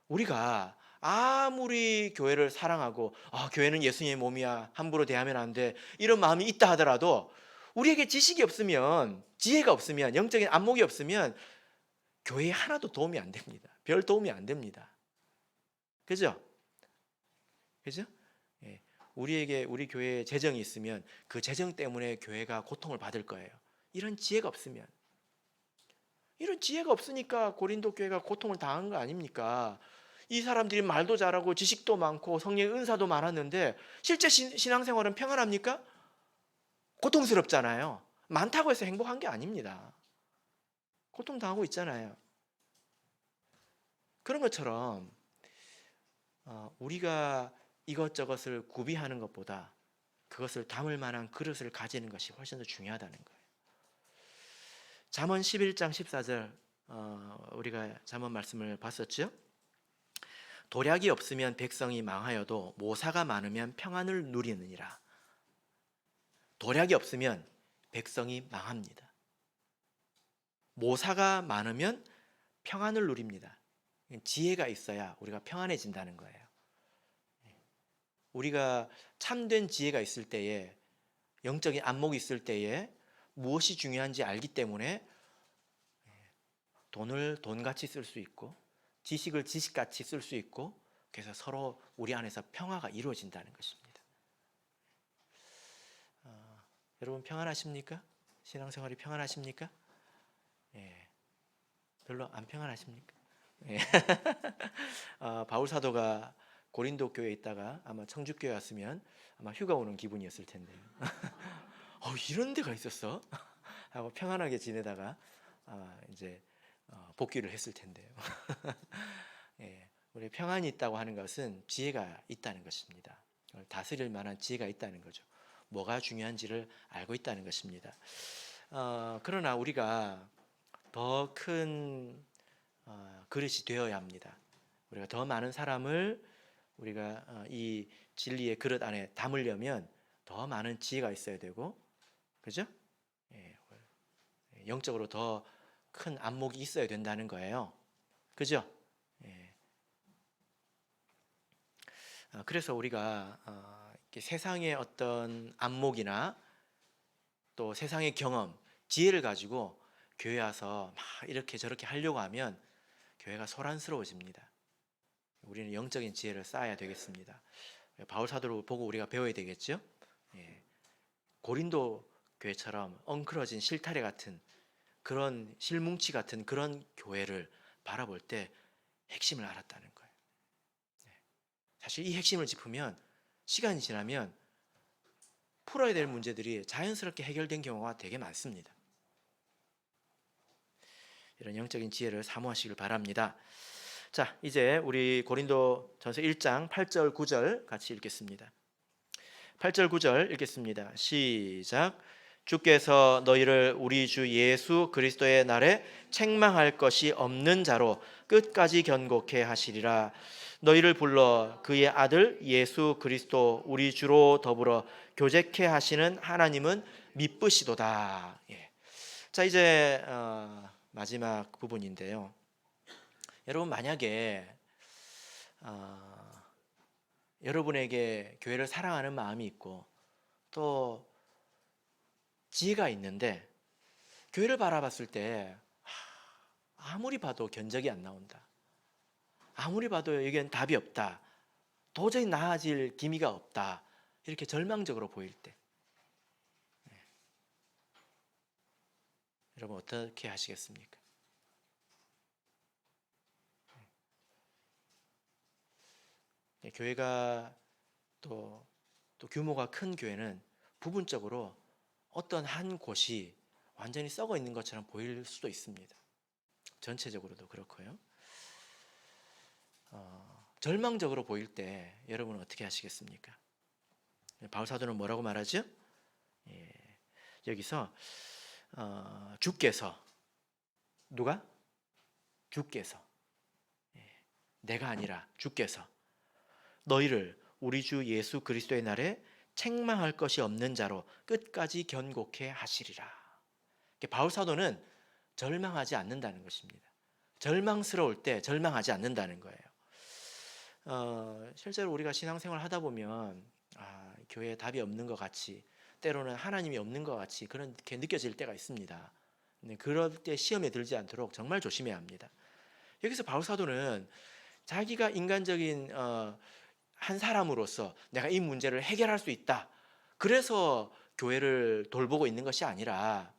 Speaker 1: 우리가 아무리 교회를 사랑하고 교회는 예수님의 몸이야, 함부로 대하면 안 돼, 이런 마음이 있다 하더라도 우리에게 지식이 없으면, 지혜가 없으면, 영적인 안목이 없으면 교회에 하나도 도움이 안 됩니다. 별 도움이 안 됩니다. 그죠? 그죠? 예. 우리 교회에 재정이 있으면 그 재정 때문에 교회가 고통을 받을 거예요. 이런 지혜가 없으면. 이런 지혜가 없으니까 고린도 교회가 고통을 당한 거 아닙니까? 이 사람들이 말도 잘하고 지식도 많고 성령의 은사도 많았는데 실제 신앙생활은 평안합니까? 고통스럽잖아요. 많다고 해서 행복한 게 아닙니다. 고통당하고 있잖아요. 그런 것처럼 우리가 이것저것을 구비하는 것보다 그것을 담을 만한 그릇을 가지는 것이 훨씬 더 중요하다는 거예요. 잠언 11장 14절 우리가 잠언 말씀을 봤었죠. 도략이 없으면 백성이 망하여도 모사가 많으면 평안을 누리느니라. 도략이 없으면 백성이 망합니다. 모사가 많으면 평안을 누립니다. 지혜가 있어야 우리가 평안해진다는 거예요. 우리가 참된 지혜가 있을 때에, 영적인 안목이 있을 때에 무엇이 중요한지 알기 때문에 돈을 돈같이 쓸 수 있고 지식을 지식같이 쓸 수 있고, 그래서 서로 우리 안에서 평화가 이루어진다는 것입니다. 여러분 평안하십니까? 신앙생활이 평안하십니까? 예, 별로 안 평안하십니까? 예. 바울 사도가 고린도 교회에 있다가 아마 청주교회 왔으면 아마 휴가 오는 기분이었을 텐데요. 이런 데가 있었어? 하고 평안하게 지내다가 이제 복귀를 했을 텐데요. 예, 우리 평안이 있다고 하는 것은 지혜가 있다는 것입니다. 다스릴 만한 지혜가 있다는 거죠. 뭐가 중요한지를 알고 있다는 것입니다. 그러나 우리가 더 큰 그릇이 되어야 합니다. 우리가 더 많은 사람을 우리가 이 진리의 그릇 안에 담으려면 더 많은 지혜가 있어야 되고, 그죠? 예, 영적으로 더 큰 안목이 있어야 된다는 거예요. 그죠? 예. 그래서 우리가 세상의 어떤 안목이나 또 세상의 경험, 지혜를 가지고 교회 와서 막 이렇게 저렇게 하려고 하면 교회가 소란스러워집니다. 우리는 영적인 지혜를 쌓아야 되겠습니다. 바울 사도를 보고 우리가 배워야 되겠죠? 예. 고린도 교회처럼 엉클어진 실타래 같은 그런 실뭉치 같은 그런 교회를 바라볼 때 핵심을 알았다는 거예요. 사실 이 핵심을 짚으면 시간이 지나면 풀어야 될 문제들이 자연스럽게 해결된 경우가 되게 많습니다. 이런 영적인 지혜를 사모하시길 바랍니다. 자, 이제 우리 고린도전서 1장 8절 9절 같이 읽겠습니다. 8절 9절 읽겠습니다. 시작. 주께서 너희를 우리 주 예수 그리스도의 날에 책망할 것이 없는 자로 끝까지 견고케 하시리라. 너희를 불러 그의 아들 예수 그리스도 우리 주로 더불어 교제케 하시는 하나님은 미쁘시도다. 예. 자, 이제 마지막 부분인데요. 여러분, 만약에 여러분에게 교회를 사랑하는 마음이 있고 또 지혜가 있는데 교회를 바라봤을 때 아무리 봐도 견적이 안 나온다, 아무리 봐도 여기엔 답이 없다, 도저히 나아질 기미가 없다, 이렇게 절망적으로 보일 때 여러분 어떻게 하시겠습니까? 교회가 또 규모가 큰 교회는 부분적으로 어떤 한 곳이 완전히 썩어 있는 것처럼 보일 수도 있습니다. 전체적으로도 그렇고요. 절망적으로 보일 때 여러분은 어떻게 하시겠습니까? 바울 사도는 뭐라고 말하죠? 여기서 주께서, 누가? 주께서, 내가 아니라 주께서 너희를 우리 주 예수 그리스도의 날에 책망할 것이 없는 자로 끝까지 견고케 하시리라. 바울 사도는 절망하지 않는다는 것입니다. 절망스러울 때 절망하지 않는다는 거예요. 실제로 우리가 신앙생활 하다 보면 교회에 답이 없는 것 같이, 때로는 하나님이 없는 것 같이 그렇게 느껴질 때가 있습니다. 그럴 때 시험에 들지 않도록 정말 조심해야 합니다. 여기서 바울 사도는 자기가 인간적인 한 사람으로서 내가 이 문제를 해결할 수 있다, 그래서 교회를 돌보고 있는 것이 아니라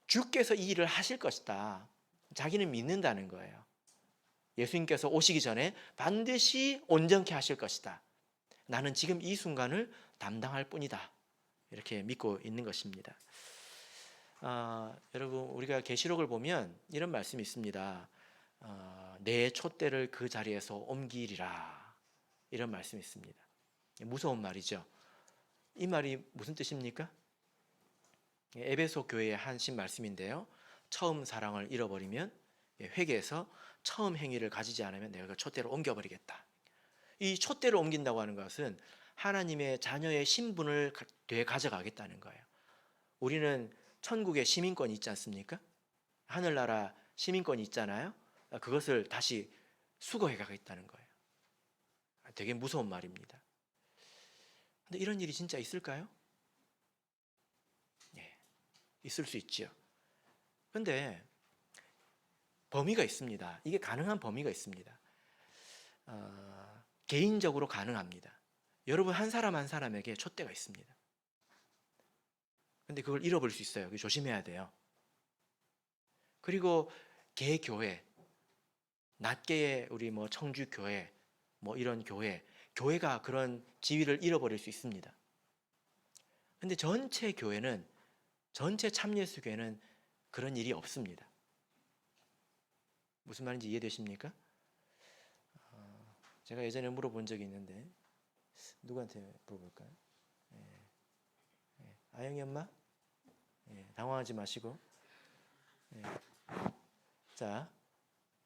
Speaker 1: 주께서 이 일을 하실 것이다, 자기는 믿는다는 거예요. 예수님께서 오시기 전에 반드시 온전케 하실 것이다, 나는 지금 이 순간을 담당할 뿐이다, 이렇게 믿고 있는 것입니다. 여러분, 우리가 계시록을 보면 이런 말씀이 있습니다. 내 촛대를 그 자리에서 옮기리라, 이런 말씀이 있습니다. 무서운 말이죠. 이 말이 무슨 뜻입니까? 에베소 교회의 한신 말씀인데요. 처음 사랑을 잃어버리면 회개해서 처음 행위를 가지지 않으면 내가 그 촛대를 옮겨버리겠다. 이 촛대를 옮긴다고 하는 것은 하나님의 자녀의 신분을 되가져가겠다는 거예요. 우리는 천국에 시민권이 있지 않습니까? 하늘나라 시민권이 있잖아요. 그것을 다시 수거해 가겠다는 거예요. 되게 무서운 말입니다. 근데 이런 일이 진짜 있을까요? 네, 있을 수 있죠. 근데 범위가 있습니다. 이게 가능한 범위가 있습니다. 개인적으로 가능합니다. 여러분 한 사람 한 사람에게 촛대가 있습니다. 근데 그걸 잃어버릴 수 있어요. 조심해야 돼요. 그리고 개교회, 낮게의 우리 청주교회, 이런 교회가 그런 지위를 잃어버릴 수 있습니다. 근데 전체 교회는, 전체 참예수교회는 그런 일이 없습니다. 무슨 말인지 이해되십니까? 제가 예전에 물어본 적이 있는데 누구한테 물어볼까요? 아영이 엄마? 당황하지 마시고. 자,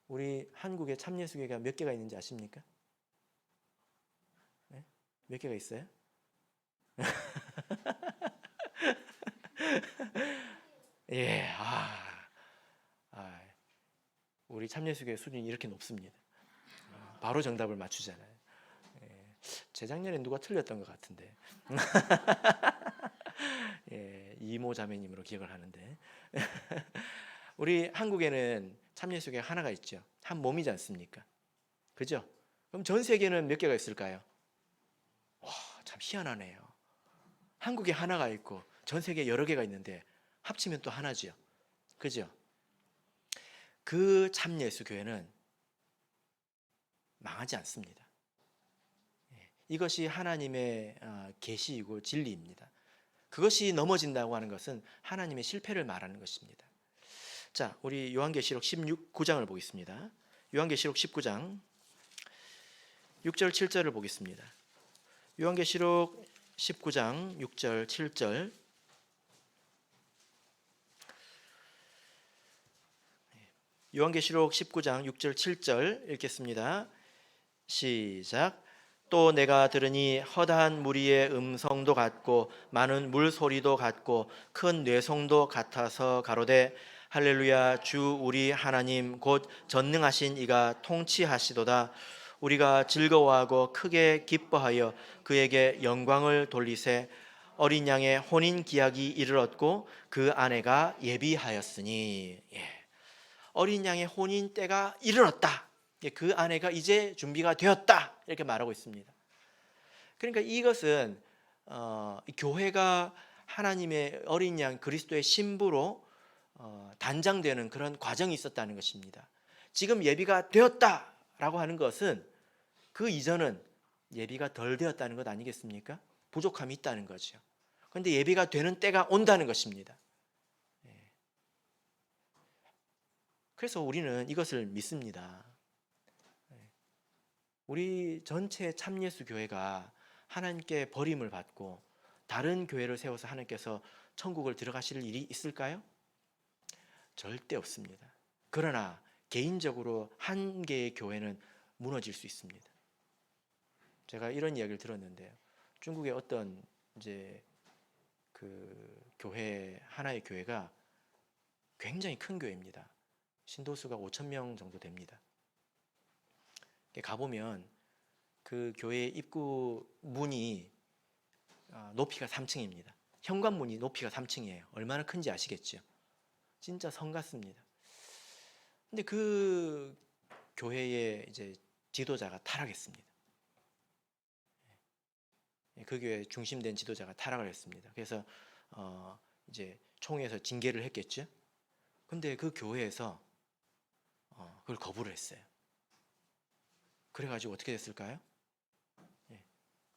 Speaker 1: 우리 한국에 참예수교회가 몇 개가 있는지 아십니까? 몇 개가 있어요? 예, 우리 참예수교회 수준이 이렇게 높습니다. 바로 정답을 맞추잖아요. 재작년에 누가 틀렸던 것 같은데. 이모 자매님으로 기억을 하는데. 우리 한국에는 참예수교회 하나가 있죠. 한 몸이지 않습니까? 그죠? 그럼 전 세계는 몇 개가 있을까요? 와, 참 희한하네요. 한국에 하나가 있고 전 세계에 여러 개가 있는데 합치면 또 하나죠. 그죠? 그 참예수교회는 망하지 않습니다. 이것이 하나님의 계시이고 진리입니다. 그것이 넘어진다고 하는 것은 하나님의 실패를 말하는 것입니다. 자, 우리 요한계시록 19장을 보겠습니다. 요한계시록 19장 6절 7절을 보겠습니다. 요한계시록 19장 6절 7절. 요한계시록 19장 6절 7절 읽겠습니다. 시작. 또 내가 들으니 허다한 무리의 음성도 같고 많은 물소리도 같고 큰 뇌성도 같아서 가로되 할렐루야, 주 우리 하나님 곧 전능하신 이가 통치하시도다. 우리가 즐거워하고 크게 기뻐하여 그에게 영광을 돌리세. 어린 양의 혼인 기약이 이르렀고 그 아내가 예비하였으니. 어린 양의 혼인 때가 이르렀다. 그 아내가 이제 준비가 되었다. 이렇게 말하고 있습니다. 그러니까 이것은 교회가 하나님의 어린 양 그리스도의 신부로 단장되는 그런 과정이 있었다는 것입니다. 지금 예비가 되었다라고 하는 것은 그 이전은 예비가 덜 되었다는 것 아니겠습니까? 부족함이 있다는 거죠. 그런데 예비가 되는 때가 온다는 것입니다. 그래서 우리는 이것을 믿습니다. 우리 전체 참예수 교회가 하나님께 버림을 받고 다른 교회를 세워서 하나님께서 천국을 들어가실 일이 있을까요? 절대 없습니다. 그러나 개인적으로 한 개의 교회는 무너질 수 있습니다. 제가 이런 이야기를 들었는데요. 중국의 어떤 이제 그 교회, 하나의 교회가 굉장히 큰 교회입니다. 신도수가 5,000명 정도 됩니다. 가보면 그 교회 입구 문이 높이가 3층입니다. 현관문이 높이가 3층이에요. 얼마나 큰지 아시겠죠? 진짜 성 같습니다. 근데 그 교회의 이제 지도자가 타락했습니다. 그 교회 중심된 지도자가 타락을 했습니다. 그래서 이제 총회에서 징계를 했겠죠. 근데 그 교회에서 그걸 거부를 했어요. 그래가지고 어떻게 됐을까요?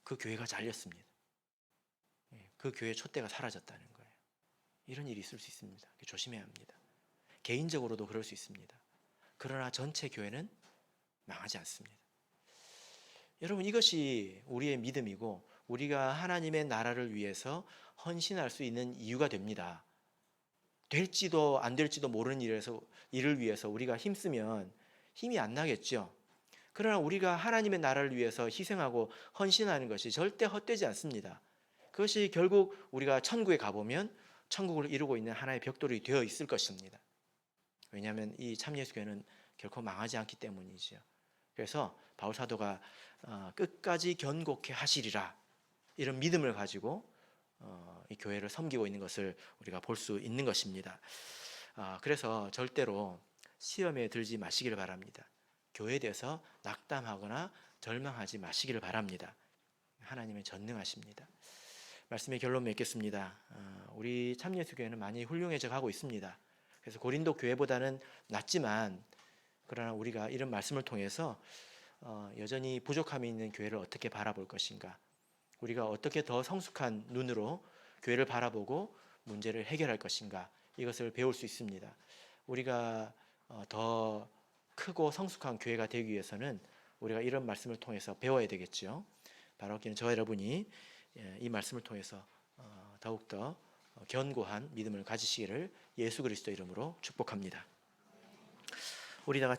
Speaker 1: 그 교회가 잘렸습니다. 그 교회의 촛대가 사라졌다는 거예요. 이런 일이 있을 수 있습니다. 조심해야 합니다. 개인적으로도 그럴 수 있습니다. 그러나 전체 교회는 망하지 않습니다. 여러분, 이것이 우리의 믿음이고 우리가 하나님의 나라를 위해서 헌신할 수 있는 이유가 됩니다. 될지도 안 될지도 모르는 일을 위해서 우리가 힘쓰면 힘이 안 나겠죠. 그러나 우리가 하나님의 나라를 위해서 희생하고 헌신하는 것이 절대 헛되지 않습니다. 그것이 결국 우리가 천국에 가보면 천국을 이루고 있는 하나의 벽돌이 되어 있을 것입니다. 왜냐하면 이 참예수교회는 결코 망하지 않기 때문이죠. 그래서 바울 사도가 끝까지 견고케 하시리라, 이런 믿음을 가지고 이 교회를 섬기고 있는 것을 우리가 볼 수 있는 것입니다. 그래서 절대로 시험에 들지 마시기를 바랍니다. 교회에 대해서 낙담하거나 절망하지 마시기를 바랍니다. 하나님은 전능하십니다. 말씀의 결론 맺겠습니다. 우리 참예수교회는 많이 훌륭해져 가고 있습니다. 그래서 고린도 교회보다는 낫지만, 그러나 우리가 이런 말씀을 통해서 여전히 부족함이 있는 교회를 어떻게 바라볼 것인가, 우리가 어떻게 더 성숙한 눈으로 교회를 바라보고 문제를 해결할 것인가, 이것을 배울 수 있습니다. 우리가 더 크고 성숙한 교회가 되기 위해서는 우리가 이런 말씀을 통해서 배워야 되겠죠. 바로 저와 여러분이 이 말씀을 통해서 더욱더 견고한 믿음을 가지시기를 예수 그리스도 이름으로 축복합니다. 우리 다 같이